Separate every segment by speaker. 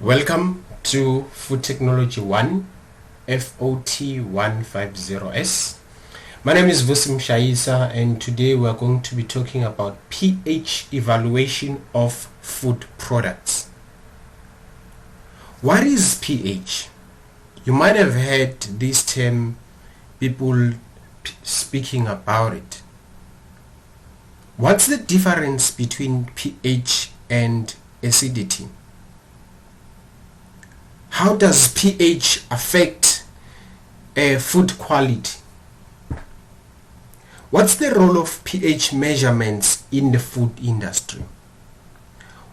Speaker 1: Welcome to Food Technology 1 FOT 150S. My name is Vusim Shaisa, and today we are going to be talking about pH evaluation of food products. What is pH? You might have heard this term, people speaking about it. What's the difference between pH and acidity? How does pH affect food quality? What's the role of pH measurements in the food industry?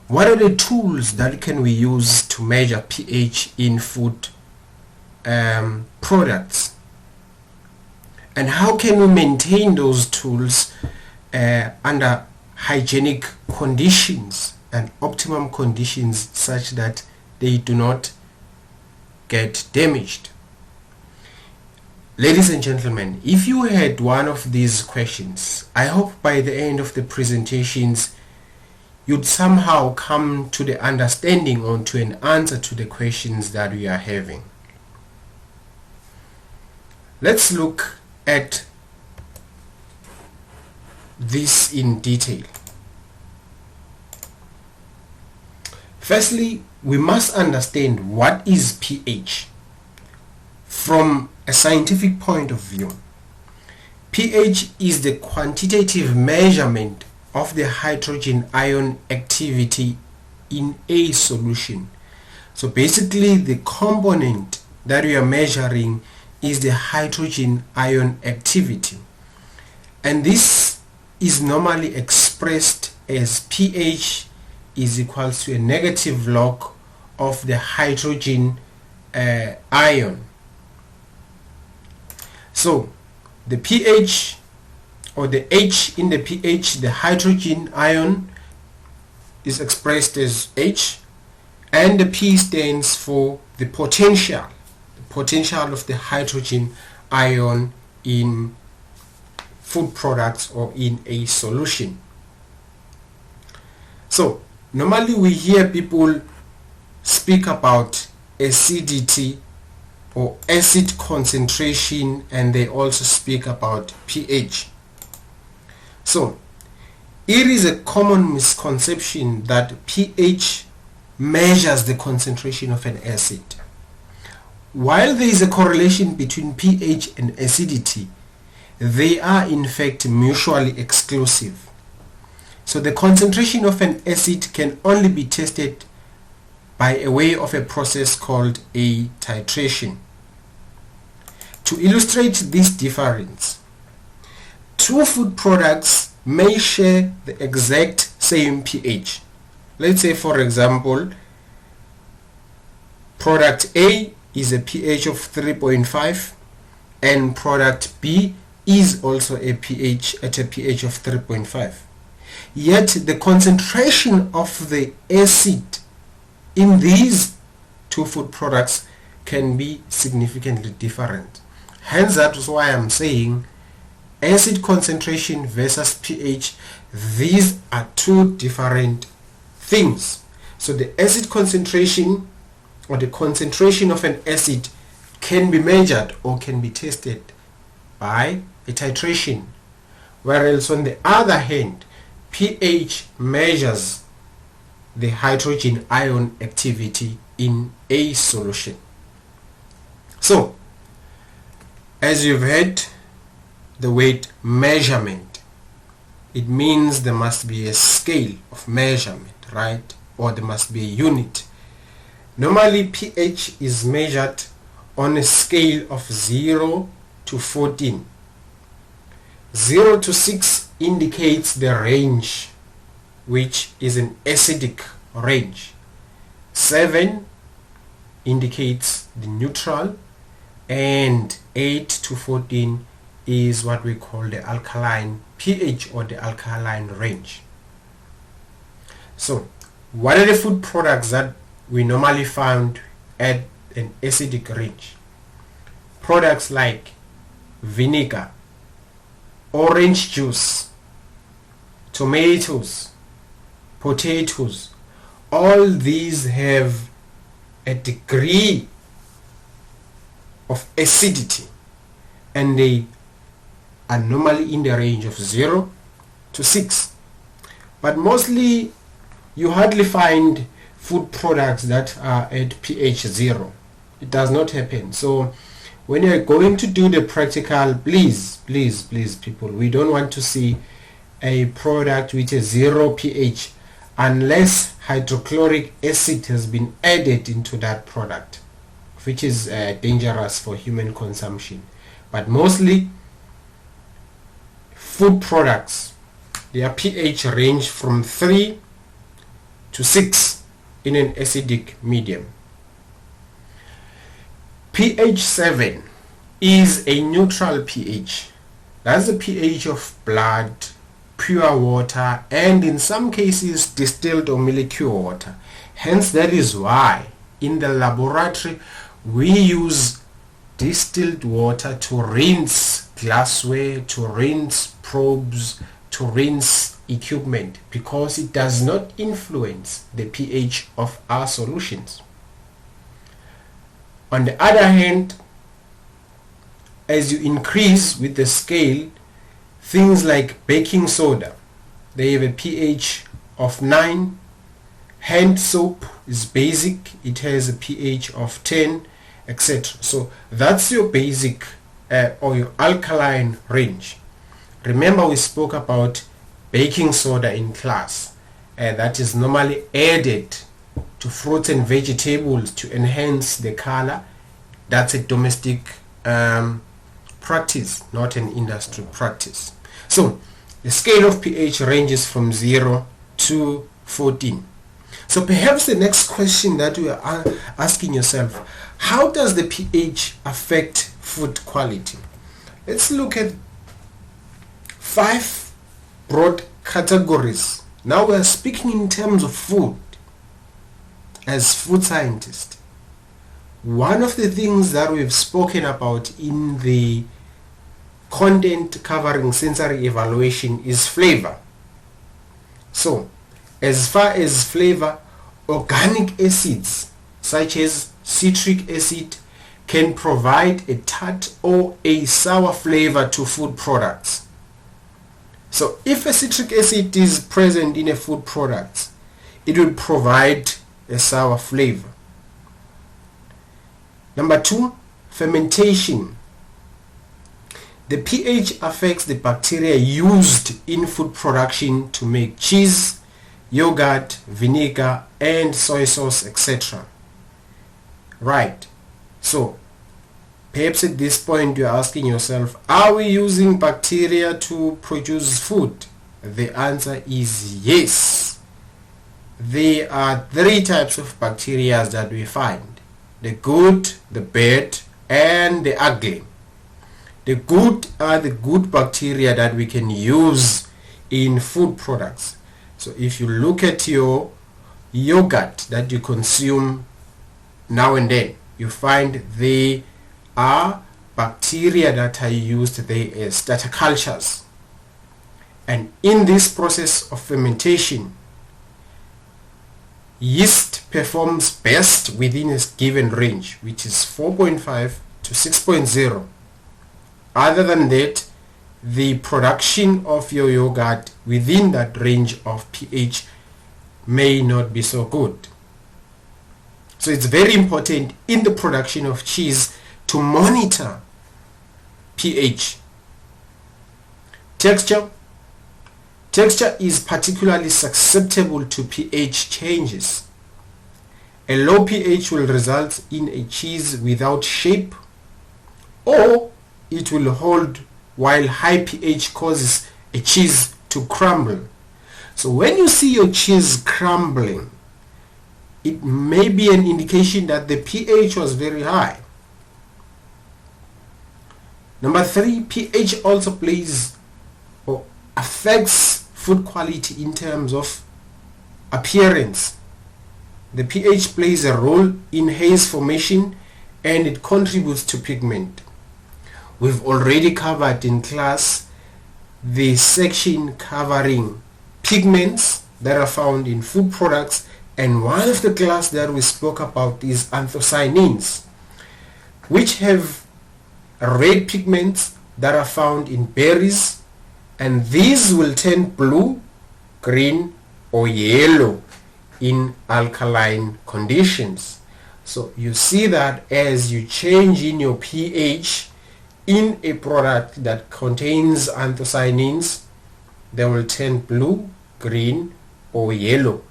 Speaker 1: What are the tools that can we use to measure pH in food products? And how can we maintain those tools under hygienic conditions and optimum conditions such that they do not get damaged? Ladies and gentlemen, if you had one of these questions, I hope by the end of the presentations you'd somehow come to the understanding or to an answer to the questions that we are having. Let's look at this in detail. Firstly, we must understand what is pH from a scientific point of view. pH is the quantitative measurement of the hydrogen ion activity in a solution. So basically the component that we are measuring is the hydrogen ion activity, and this is normally expressed as pH is equals to a negative log of the hydrogen ion. So the pH or the H in the pH, the hydrogen ion, is expressed as H, and the P stands for the potential of the hydrogen ion in food products or in a solution. So normally we hear people speak about acidity or acid concentration, and they also speak about pH. So it is a common misconception that pH measures the concentration of an acid. While there is a correlation between pH and acidity, they are in fact mutually exclusive. So the concentration of an acid can only be tested by a way of a process called a titration. To illustrate this difference, two food products may share the exact same pH. Let's say, for example, product A is a pH of 3.5 and product B is also a pH at a pH of 3.5. Yet the concentration of the acid in these two food products can be significantly different. Hence, that is why I'm saying acid concentration versus pH, these are two different things. So the acid concentration or the concentration of an acid can be measured or can be tested by a titration, whereas on the other hand, pH measures the hydrogen ion activity in a solution. So, as you've heard the word measurement, it means there must be a scale of measurement, right? Or there must be a unit. Normally pH is measured on a scale of 0 to 14. 0 to 6 indicates the range, which is an acidic range. 7 indicates the neutral, and 8 to 14 is what we call the alkaline pH or the alkaline range. So what are the food products that we normally found at an acidic range? Products like vinegar, orange juice, tomatoes, potatoes, all these have a degree of acidity, and they are normally in the range of 0 to 6. But mostly you hardly find food products that are at pH 0. It does not happen. So when you're going to do the practical, please people, we don't want to see a product with a 0 pH unless hydrochloric acid has been added into that product, which is dangerous for human consumption. But mostly food products, their pH range from 3 to 6 in an acidic medium. pH 7 is a neutral pH. That's the pH of blood, pure water, and in some cases distilled or molecular water. Hence, that is why in the laboratory we use distilled water to rinse glassware, to rinse probes, to rinse equipment, because it does not influence the pH of our solutions. On the other hand, as you increase with the scale, things like baking soda, they have a pH of 9. Hand soap is basic, it has a pH of 10, etc. So that's your basic or your alkaline range. Remember, we spoke about baking soda in class, that is normally added to fruits and vegetables to enhance the color. That's a domestic practice, not an industry practice. So the scale of pH ranges from 0 to 14. So perhaps the next question that you are asking yourself, how does the pH affect food quality? Let's look at 5 broad categories. Now we are speaking in terms of food as food scientists. One of the things that we've spoken about in the content covering sensory evaluation is flavor. So as far as flavor, organic acids such as citric acid can provide a tart or a sour flavor to food products. So if a citric acid is present in a food product, it will provide a sour flavor. Number 2, fermentation. The pH affects the bacteria used in food production to make cheese, yogurt, vinegar, and soy sauce, etc. Right. So perhaps at this point you are asking yourself, are we using bacteria to produce food? The answer is yes. There are 3 types of bacteria that we find: the good, the bad, and the ugly. The good are the good bacteria that we can use in food products. So if you look at your yogurt that you consume now and then, you find there are bacteria that are used there as starter cultures. And in this process of fermentation, yeast performs best within a given range, which is 4.5 to 6.0. Other than that, the production of your yogurt within that range of pH may not be so good. So it's very important in the production of cheese to monitor pH. Texture. Texture is particularly susceptible to pH changes. A low pH will result in a cheese without shape, or it will hold, while high pH causes a cheese to crumble. So when you see your cheese crumbling, it may be an indication that the pH was very high. Number 3, pH also plays or affects food quality in terms of appearance. The pH plays a role in haze formation and it contributes to pigment. We've already covered in class the section covering pigments that are found in food products And one of the class that we spoke about is anthocyanins, which have red pigments that are found in berries, and these will turn blue, green or yellow in alkaline conditions. So you see that as you change in your pH in a product that contains anthocyanins, they will turn blue, green or yellow.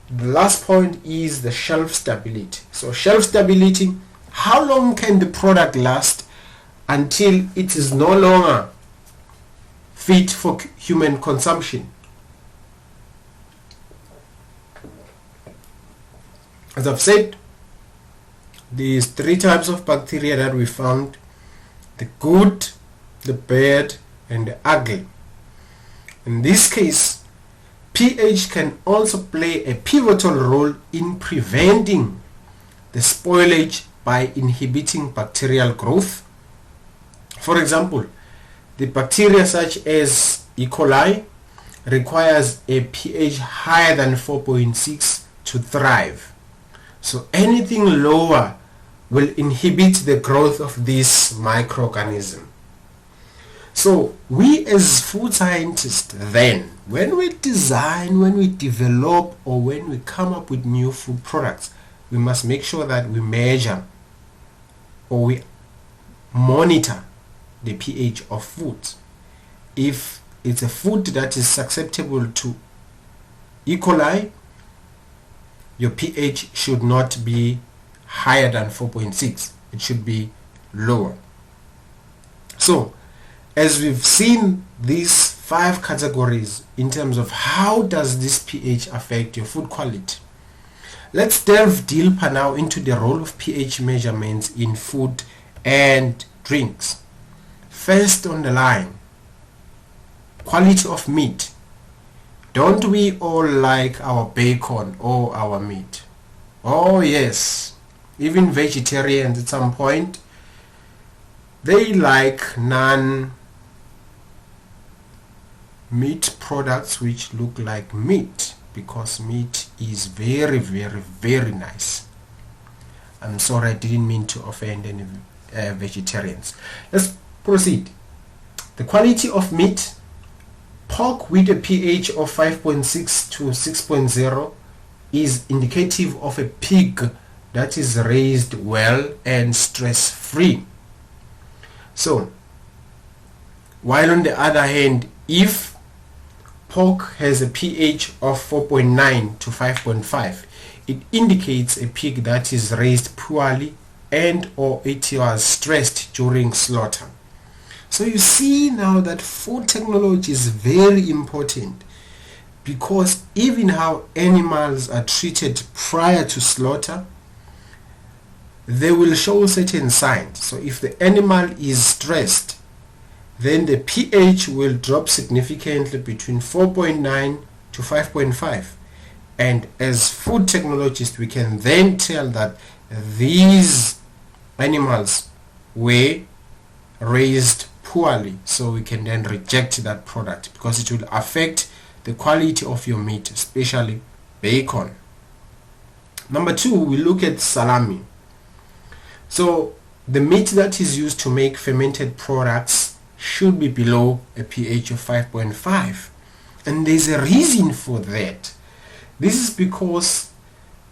Speaker 1: The last point is the shelf stability. So shelf stability, how long can the product last until it is no longer fit for human consumption? As I've said, these 3 types of bacteria that we found: the good, the bad and the ugly. In this case, pH can also play a pivotal role in preventing the spoilage by inhibiting bacterial growth. For example, the bacteria such as E. coli requires a pH higher than 4.6 to thrive. So anything lower will inhibit the growth of this microorganism. So we as food scientists then, when we design, when we develop or when we come up with new food products, we must make sure that we measure or we monitor the pH of food. If it's a food that is susceptible to E. coli, your pH should not be higher than 4.6. It should be lower. So as we've seen these 5 categories in terms of how does this pH affect your food quality, let's delve deeper now into the role of pH measurements in food and drinks. First on the line, quality of meat. Don't we all like our bacon or our meat? Oh yes, even vegetarians at some point, they like non-meat products which look like meat, because meat is very, very, very nice. I'm sorry, I didn't mean to offend any vegetarians. Let's proceed. The quality of meat. Pork with a pH of 5.6 to 6.0 is indicative of a pig that is raised well and stress-free. So, while on the other hand, if pork has a pH of 4.9 to 5.5, it indicates a pig that is raised poorly and or it was stressed during slaughter. So you see now that food technology is very important, because even how animals are treated prior to slaughter, they will show certain signs. So if the animal is stressed, then the pH will drop significantly between 4.9 to 5.5. And as food technologists, we can then tell that these animals were raised poorly, so we can then reject that product because it will affect the quality of your meat, especially bacon. Number 2, we look at salami. So the meat that is used to make fermented products should be below a pH of 5.5, and there's a reason for that. This is because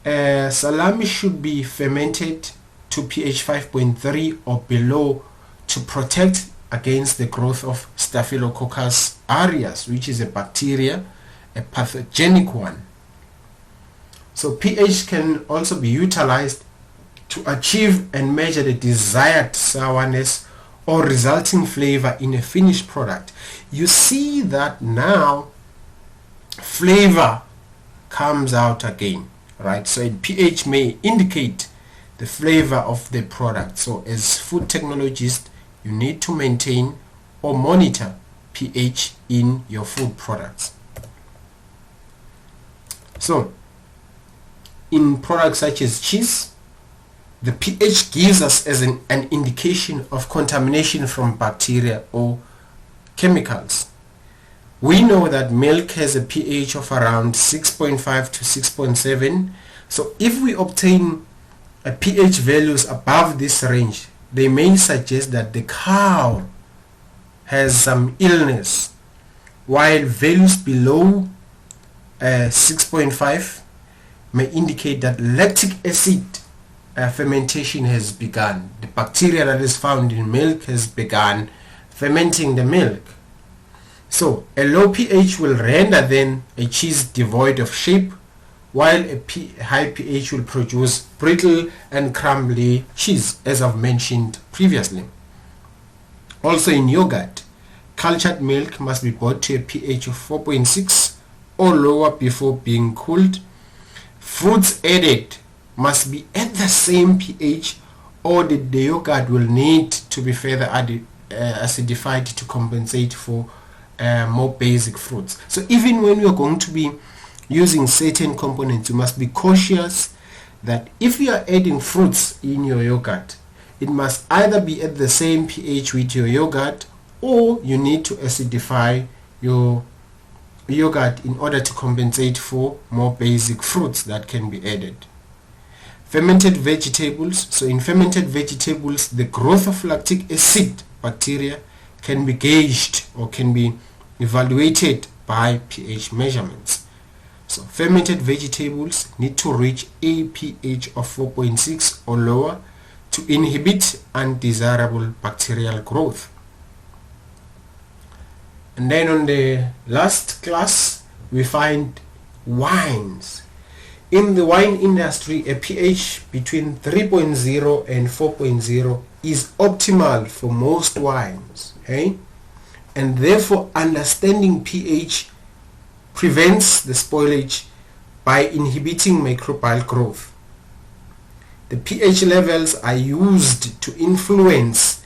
Speaker 1: salami should be fermented to pH 5.3 or below to protect against the growth of Staphylococcus aureus, which is a bacteria, a pathogenic one. So pH can also be utilized to achieve and measure the desired sourness or resulting flavor in a finished product. You see that now flavor comes out again, right? So pH may indicate the flavor of the product. So as food technologists, you need to maintain or monitor pH in your food products. So in products such as cheese, the pH gives us as an indication of contamination from bacteria or chemicals. We know that milk has a pH of around 6.5 to 6.7. So if we obtain a pH values above this range, they may suggest that the cow has some illness, while values below 6.5 may indicate that lactic acid fermentation has begun. The bacteria that is found in milk has begun fermenting the milk. So a low pH will render then a cheese devoid of shape, while a high pH will produce brittle and crumbly cheese, as I've mentioned previously. Also in yogurt, cultured milk must be brought to a pH of 4.6 or lower before being cooled. Fruits added must be at the same pH, or the yogurt will need to be further acidified to compensate for more basic fruits. So even when you're going to be using certain components, you must be cautious that if you are adding fruits in your yogurt, it must either be at the same pH with your yogurt, or you need to acidify your yogurt in order to compensate for more basic fruits that can be added. Fermented vegetables. So in fermented vegetables, the growth of lactic acid bacteria can be gauged or can be evaluated by pH measurements. So fermented vegetables need to reach a pH of 4.6 or lower to inhibit undesirable bacterial growth. And then on the last class, we find wines. In the wine industry, a pH between 3.0 and 4.0 is optimal for most wines, okay? And therefore understanding pH prevents the spoilage by inhibiting microbial growth. The pH levels are used to influence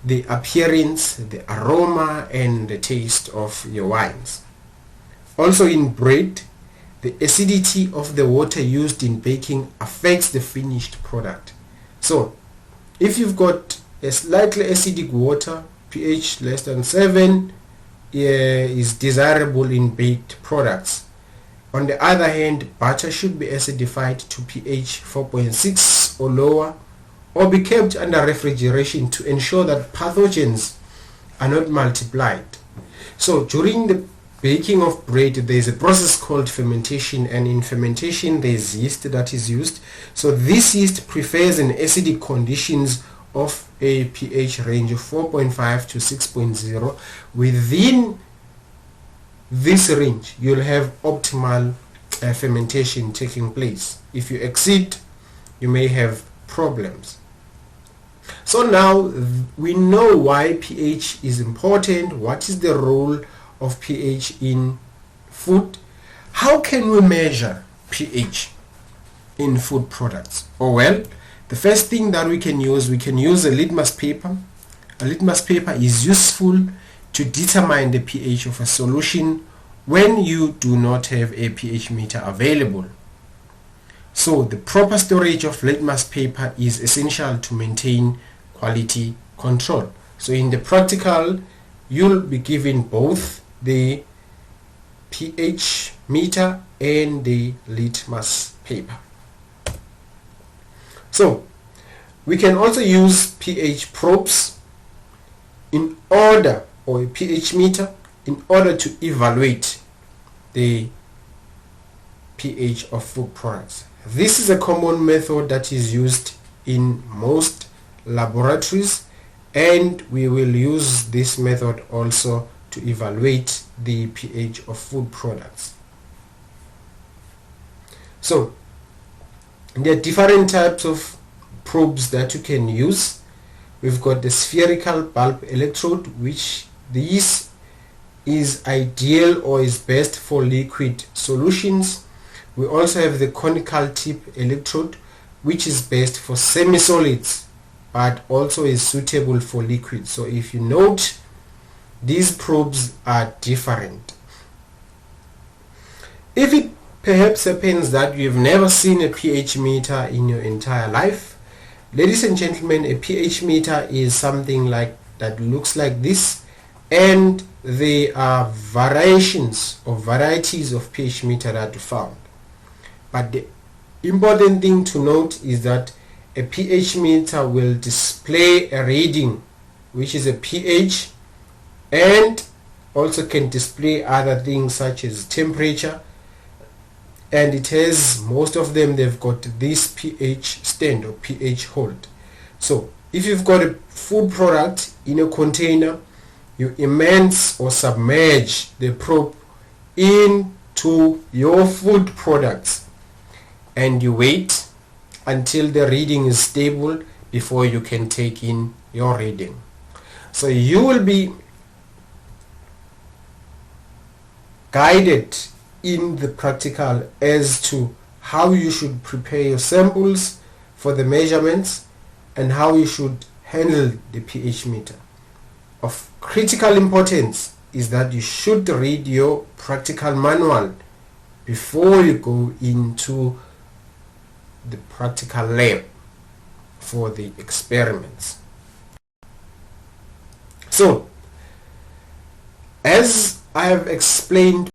Speaker 1: the appearance, the aroma, and the taste of your wines. Also in bread, the acidity of the water used in baking affects the finished product. So if you've got a slightly acidic water, pH less than 7 is desirable in baked products. On the other hand, butter should be acidified to pH 4.6 or lower, or be kept under refrigeration to ensure that pathogens are not multiplied. So during the baking of bread, there is a process called fermentation, and in fermentation there is yeast that is used. So this yeast prefers an acidic conditions of a pH range of 4.5 to 6.0. Within this range, you'll have optimal fermentation taking place. If you exceed, you may have problems. So now we know why pH is important. What is the role of pH in food? How can we measure pH in food products? Oh well, the first thing that we can use a litmus paper. A litmus paper is useful to determine the pH of a solution when you do not have a pH meter available. So the proper storage of litmus paper is essential to maintain quality control. So in the practical, you'll be given both the pH meter and the litmus paper. So we can also use pH probes in order, or a pH meter, in order to evaluate the pH of food products. This is a common method that is used in most laboratories, and we will use this method also to evaluate the pH of food products. So there are different types of probes that you can use. We've got the spherical bulb electrode, which this is ideal or is best for liquid solutions. We also have the conical tip electrode, which is best for semi-solids but also is suitable for liquids. So if you note, these probes are different. If it perhaps happens that you've never seen a pH meter in your entire life, ladies and gentlemen, a pH meter is something like that looks like this, and there are variations or varieties of pH meter that are found. But the important thing to note is that a pH meter will display a reading which is a pH, and also can display other things such as temperature, and it has, most of them, they've got this pH stand or pH hold. So if you've got a food product in a container, you immerse or submerge the probe into your food products and you wait until the reading is stable before you can take in your reading. So you will be guided in the practical as to how you should prepare your samples for the measurements and how you should handle the pH meter. Of critical importance is that you should read your practical manual before you go into the practical lab for the experiments. So, as I have explained